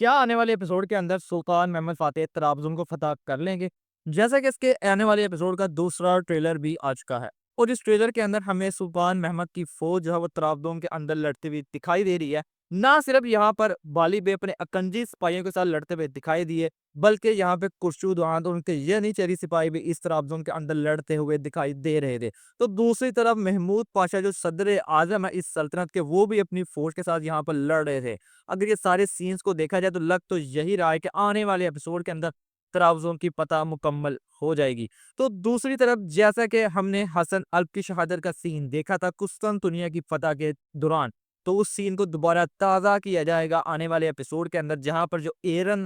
क्या आने वाले एपिसोड के अंदर सुल्तान महमद फ़ातेह तराबज़ुन को फ़तह कर लेंगे? जैसा कि इसके आने वाले एपिसोड का दूसरा ट्रेलर भी आ चुका है और इस ट्रेलर के अंदर हमें सुल्तान महमद की फ़ौज जो है वो तराबज़ुन के अंदर लड़ती हुई दिखाई दे रही है। ना सिर्फ यहाँ पर बाली बे अपने अकंजी सिपाहियों के साथ लड़ते हुए दिखाई दिए, बल्कि यहाँ पे खुर्शीद और उनके यनीचरी सिपाही भी इस तराबज़ुन के अंदर लड़ते हुए दिखाई दे रहे थे। तो दूसरी तरफ महमूद पाशा जो सदर-ए-आज़म है इस सल्तनत के, वो भी अपनी फ़ौज के साथ यहाँ पर लड़ रहे थे। अगर ये सारे सीन्स को देखा जाए तो लग तो यही रहा है कि आने वाले एपिसोड के अंदर तराबज़ुन की फ़तह मुकम्मल हो जाएगी। तो दूसरी तरफ जैसा कि हमने हसन अल्प की शहादत का सीन देखा था कुस्तुनतुनिया की फ़तह के दौरान, तो उस सीन को दोबारा ताज़ा किया जाएगा आने वाले एपिसोड के अंदर, जहाँ पर जो एरन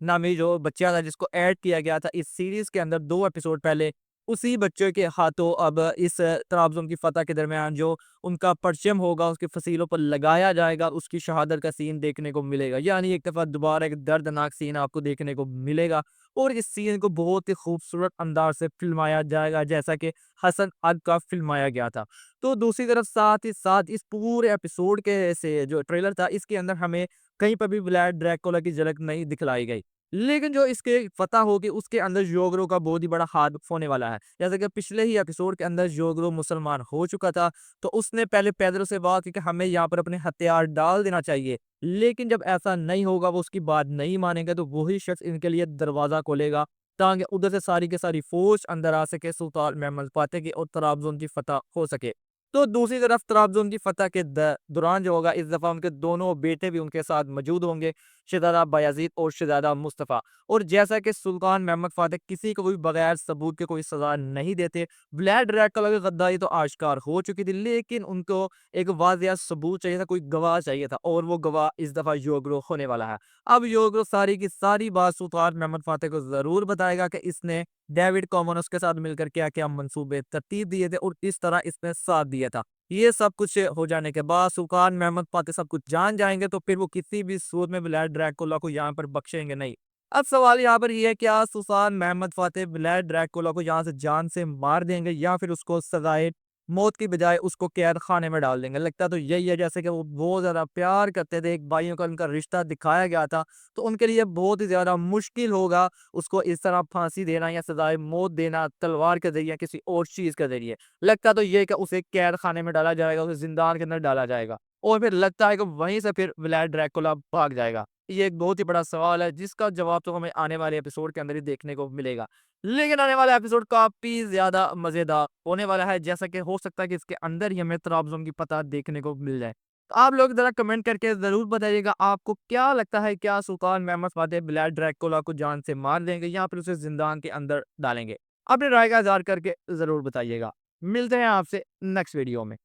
नामी जो बच्चा था जिसको ऐड किया गया था इस सीरीज़ के अंदर 2 एपिसोड पहले, उसी बच्चे के हाथों अब इस तराबज़ुन की फ़तह के दरमियान जो उनका परचम होगा उसकी फसीलों पर लगाया जाएगा, उसकी शहादत का सीन देखने को मिलेगा। यानी एक दफ़ा दोबारा एक दर्दनाक सीन आपको देखने को मिलेगा और इस सीन को बहुत ही खूबसूरत अंदाज़ से फ़िल्माया जाएगा, जैसा कि हसन अद का फ़िल्माया गया था। तो दूसरी तरफ साथ ही साथ इस पूरे एपिसोड के से जो ट्रेलर था, इसके अंदर हमें कहीं पर भी व्लाड ड्रैकुला की झलक नहीं दिखलाई गई। लेकिन जो इसके फ़तह होगी उसके अंदर योगरो का बहुत ही बड़ा हाथ होने वाला है। जैसे कि पिछले ही एपिसोड के अंदर योगरो मुसलमान हो चुका था, तो उसने पहले पेदरो से बात की कि हमें यहाँ पर अपने हथियार डाल देना चाहिए। लेकिन जब ऐसा नहीं होगा, वो उसकी बात नहीं मानेंगे, तो वही शख्स इनके लिए दरवाज़ा खोलेगा ताकि उधर से सारी की सारी फ़ौज अंदर आ सके, सुल्तान महमद फ़ातेह की और तराबज़ुन की फ़तह हो सके। तो दूसरी तरफ तराबज़ुन की फ़तह के दौरान जो होगा, इस दफ़ा उनके दोनों बेटे भी उनके साथ मौजूद होंगे, शहज़ादा बायज़ीद और शहज़ादा मुस्तफ़ा। और जैसा कि सुल्तान महमद फ़ातेह किसी को भी बगैर सबूत के कोई सज़ा नहीं देते, व्लाड ड्रैकुला की गद्दारी तो आश्कार हो चुकी थी, लेकिन उनको एक वाज़िया सबूत चाहिए था, कोई गवाह चाहिए था और वो गवाह इस दफ़ा योगरो होने वाला है। अब योगरो सारी की सारी बात सुल्तान महमद फ़ातेह को ज़रूर बताएगा कि इसने डेविड कॉमनवेल्थ के साथ मिलकर क्या-क्या मंसूबे तरतीब दिए थे और किस तरह इसने साथ दिया था। ये सब कुछ हो जाने के बाद सुल्तान महमद फ़ातेह सब कुछ जान जाएँगे, तो फिर वो किसी भी सूरत में व्लाड ड्रैकुला को यहाँ पर बख्शेंगे नहीं। अब सवाल यहाँ पर ये है, क्या सुल्तान महमद फ़ातेह व्लाड ड्रैकुला को यहाँ से जान से मार देंगे या फिर उसको सज़ाए मौत की बजाय उसको कैद खाने में डाल देंगे? लगता तो यही है, जैसे कि वो बहुत ज़्यादा प्यार करते थे, एक भाइयों का उनका रिश्ता दिखाया गया था, तो उनके लिए बहुत ही ज़्यादा मुश्किल होगा उसको इस तरह फांसी देना या सज़ाए मौत देना तलवार के ज़रिए किसी और चीज़ के ज़रिए। लगता तो ये है कि उसे कैद खाने में डाला जाएगा, उसे ज़िंदान के अंदर डाला जाएगा और फिर लगता है कि वहीं से फिर व्लाड ड्रैकुला भाग जाएगा। ये एक बहुत ही बड़ा सवाल है जिसका जवाब तो हमें आने वाले एपिसोड के अंदर ही देखने को मिलेगा। लेकिन आने वाला एपिसोड काफ़ी ज़्यादा मज़ेदार होने वाला है, जैसा कि हो सकता है कि इसके अंदर ही हमें तराबज़ुन की फ़तह देखने को मिल जाए। तो आप लोग ज़रा कमेंट करके ज़रूर बताइएगा, आपको क्या लगता है, क्या सुल्तान महमद फ़ातेह व्लाड ड्रैकुला को जान से मार देंगे या फिर उसे ज़िंदान के अंदर डालेंगे? अपनी राय का इज़हार करके ज़रूर बताइएगा। मिलते हैं आपसे नेक्स्ट वीडियो में।